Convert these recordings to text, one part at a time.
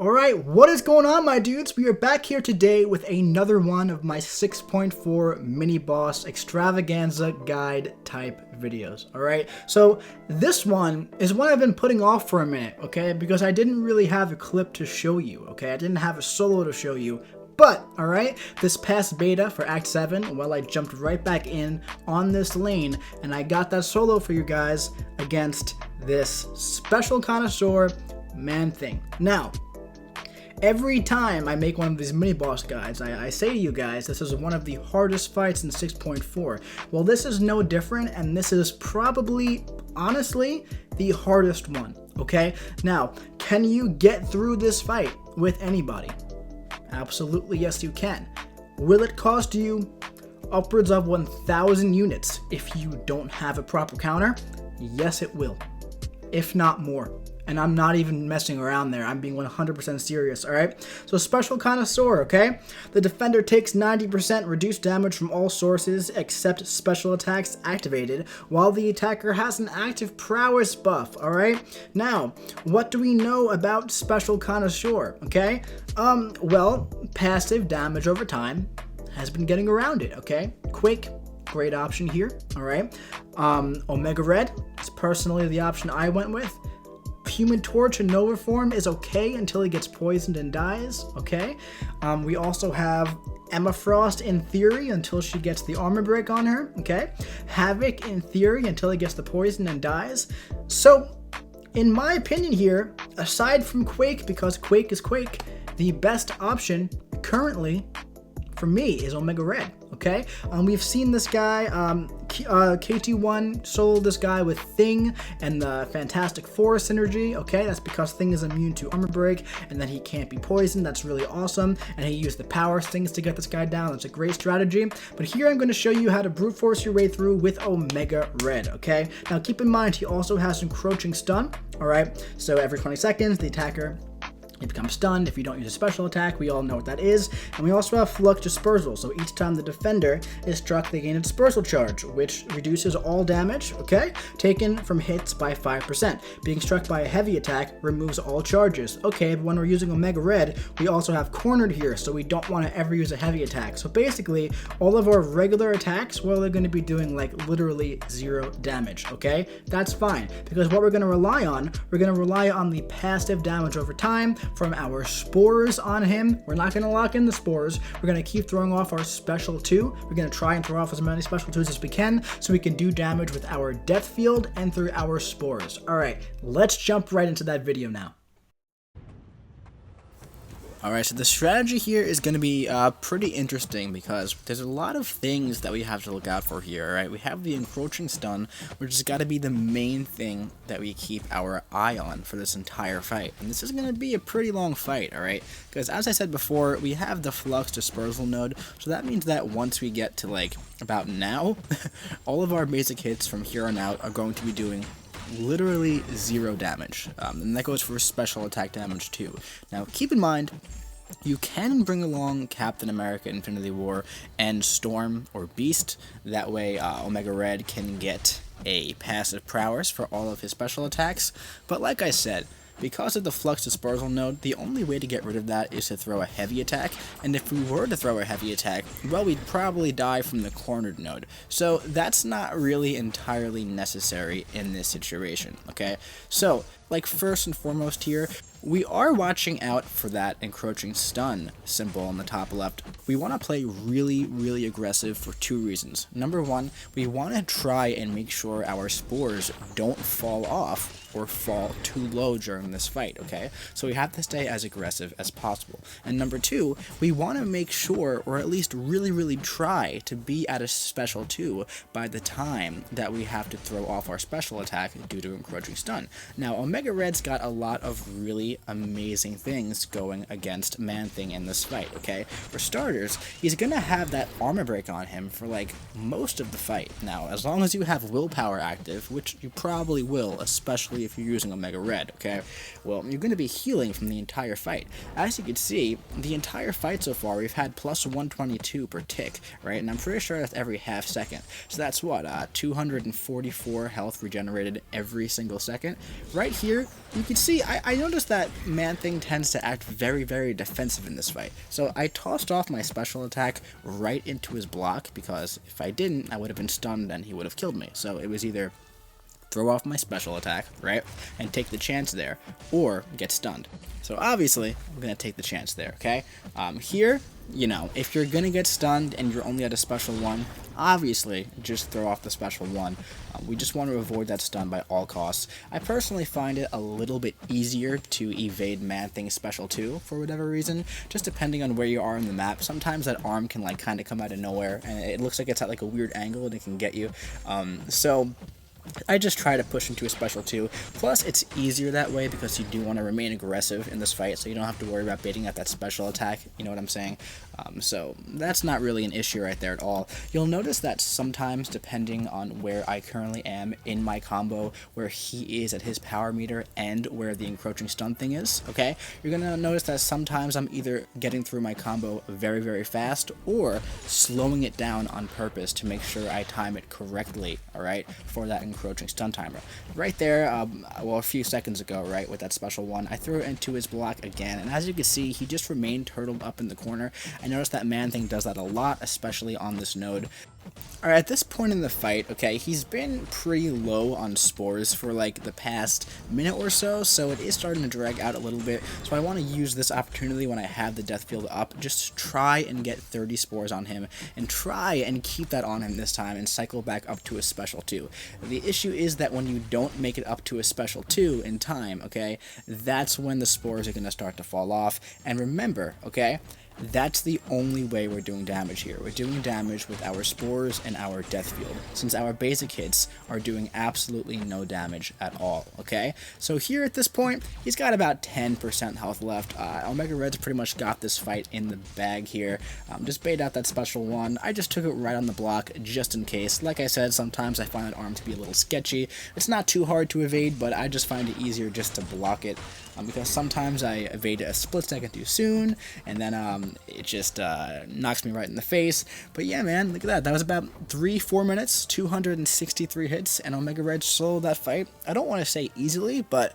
Alright, what is going on, my dudes? We are back here today with another one of my 6.4 mini boss extravaganza guide type videos. Alright, so this one is one I've been putting off for a minute, okay? Because I didn't really have a clip to show you, okay? I didn't have a solo to show you. But, alright, this past beta for Act 7, well, I jumped right back in on this lane, and I got that solo for you guys against this special connoisseur man thing. Now, every time I make one of these mini-boss guides, I say to you guys, this is one of the hardest fights in 6.4. Well, this is no different, and this is probably, honestly, the hardest one, okay? Now, can you get through this fight with anybody? Absolutely, yes, you can. Will it cost you upwards of 1,000 units if you don't have a proper counter? Yes, it will, if not more. And I'm not even messing around there. I'm being 100% serious, alright? So Special Connoisseur, okay? The defender takes 90% reduced damage from all sources except special attacks activated, while the attacker has an active prowess buff, alright? Now, what do we know about Special Connoisseur, okay? Well, passive damage over time has been getting around it, okay? Quake, great option here, alright? Omega Red is personally the option I went with. Human Torch in Nova form is okay until he gets poisoned and dies, okay? We also have Emma Frost in theory until she gets the armor break on her, okay? Havoc in theory until he gets the poison and dies. So, in my opinion here, aside from Quake, because Quake is Quake, the best option currently for me is Omega Red, okay? We've seen this guy, KT1 soloed this guy with Thing and the Fantastic Four synergy, okay? That's because Thing is immune to armor break and then he can't be poisoned. That's really awesome. And he used the power things to get this guy down. That's a great strategy. But here I'm going to show you how to brute force your way through with Omega Red, okay? Now keep in mind he also has encroaching stun, alright? So every 20 seconds the attacker you become stunned if you don't use a special attack. We all know what that is. And we also have Flux Dispersal. So each time the defender is struck, they gain a dispersal charge, which reduces all damage, okay, taken from hits by 5%. Being struck by a heavy attack removes all charges. Okay, but when we're using Omega Red, we also have Cornered here, so we don't want to ever use a heavy attack. So basically, all of our regular attacks, well, they're going to be doing like literally 0 damage, okay? That's fine, because what we're going to rely on, we're going to rely on the passive damage over time from our spores on him. We're not going to lock in the spores. We're going to keep throwing off our special 2. We're going to try and throw off as many special 2s as we can so we can do damage with our death field and through our spores. Alright, let's jump right into that video now. Alright, so the strategy here is going to be pretty interesting because there's a lot of things that we have to look out for here, alright? We have the encroaching stun, which has got to be the main thing that we keep our eye on for this entire fight. And this is going to be a pretty long fight, alright? Because as I said before, we have the Flux Dispersal node, so that means that once we get to like about now, all of our basic hits from here on out are going to be doing literally 0 damage, and that goes for special attack damage too. Now keep in mind, you can bring along Captain America Infinity War and Storm or Beast. That way Omega Red can get a passive prowess for all of his special attacks, but like I said, because of the Flux Dispersal node, the only way to get rid of that is to throw a heavy attack, and if we were to throw a heavy attack, well, we'd probably die from the cornered node. So that's not really entirely necessary in this situation, okay? So, like first and foremost here, we are watching out for that encroaching stun symbol on the top left. We want to play really, really aggressive for 2 reasons. Number 1, we want to try and make sure our spores don't fall off or fall too low during this fight, okay? So we have to stay as aggressive as possible. And number 2, we want to make sure, or at least really, really try to be at a special 2 by the time that we have to throw off our special attack due to encroaching stun. Now, Omega Red's got a lot of really amazing things going against Man-Thing in this fight, okay? For starters, he's gonna have that armor break on him for like most of the fight. Now, as long as you have willpower active, which you probably will, especially if you're using Omega Red, okay? Well, you're gonna be healing from the entire fight. As you can see, the entire fight so far, we've had plus 122 per tick, right? And I'm pretty sure that's every half second. So that's what, 244 health regenerated every single second? Right here, here, you can see I noticed that Man-Thing tends to act very, very defensive in this fight. So I tossed off my special attack right into his block, because if I didn't, I would have been stunned and he would have killed me. So it was either throw off my special attack, right, and take the chance there, or get stunned. So obviously, I'm going to take the chance there, okay? Here, you know, if you're going to get stunned and you're only at a special 1, obviously, just throw off the special 1. We just want to avoid that stun by all costs. I personally find it a little bit easier to evade Man-Thing's special 2, for whatever reason, just depending on where you are in the map. Sometimes that arm can, like, kind of come out of nowhere, and it looks like it's at, like, a weird angle, and it can get you. So I just try to push into a special 2. Plus, it's easier that way because you do want to remain aggressive in this fight, so you don't have to worry about baiting at that special attack, you know what I'm saying? So that's not really an issue right there at all. You'll notice that sometimes, depending on where I currently am in my combo, where he is at his power meter and where the encroaching stun thing is, okay, you're going to notice that sometimes I'm either getting through my combo very, very fast or slowing it down on purpose to make sure I time it correctly, alright, for that encroaching stun timer. Right there, well, a few seconds ago, right, with that special 1, I threw it into his block again, and as you can see, he just remained turtled up in the corner. I noticed that Man-Thing does that a lot, especially on this node. Alright, at this point in the fight, okay, he's been pretty low on spores for like the past minute or so, so it is starting to drag out a little bit, so I want to use this opportunity when I have the death field up, just to try and get 30 spores on him, and try and keep that on him this time, and cycle back up to a special 2. The issue is that when you don't make it up to a special 2 in time, okay, that's when the spores are going to start to fall off, and remember, okay, that's the only way we're doing damage here. We're doing damage with our spores and our death field, since our basic hits are doing absolutely no damage at all, okay? So here at this point, he's got about 10% health left. Omega Red's pretty much got this fight in the bag here. Just bait out that special 1. I just took it right on the block just in case. Like I said, sometimes I find that arm to be a little sketchy. It's not too hard to evade, but I just find it easier just to block it, because sometimes I evade it a split second too soon, and then it just knocks me right in the face. But yeah, man, look at that. That was about 3-4 minutes, 263 hits, and Omega Red soloed that fight. I don't want to say easily, but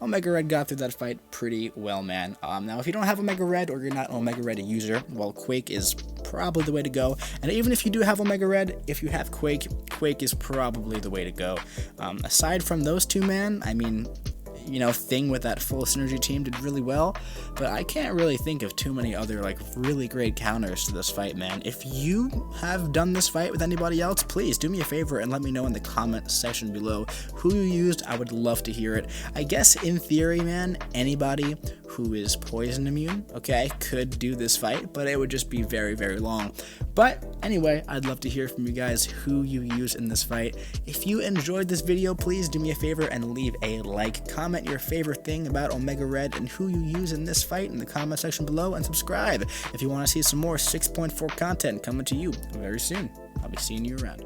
Omega Red got through that fight pretty well, man. Now, if you don't have Omega Red, or you're not an Omega Red user, well, Quake is probably the way to go. And even if you do have Omega Red, if you have Quake, Quake is probably the way to go. Aside from those two, man, I mean, you know, Thing with that full synergy team did really well, but I can't really think of too many other like really great counters to this fight, man. If you have done this fight with anybody else, please do me a favor and let me know in the comment section below who you used. I would love to hear it. I guess in theory, man, anybody who is poison immune, okay, could do this fight, but it would just be very, very long. But anyway, I'd love to hear from you guys who you used in this fight. If you enjoyed this video, please do me a favor and leave a like. Comment your favorite thing about Omega Red and who you use in this fight in the comment section below, and subscribe if you want to see some more 6.4 content coming to you very soon. I'll be seeing you around.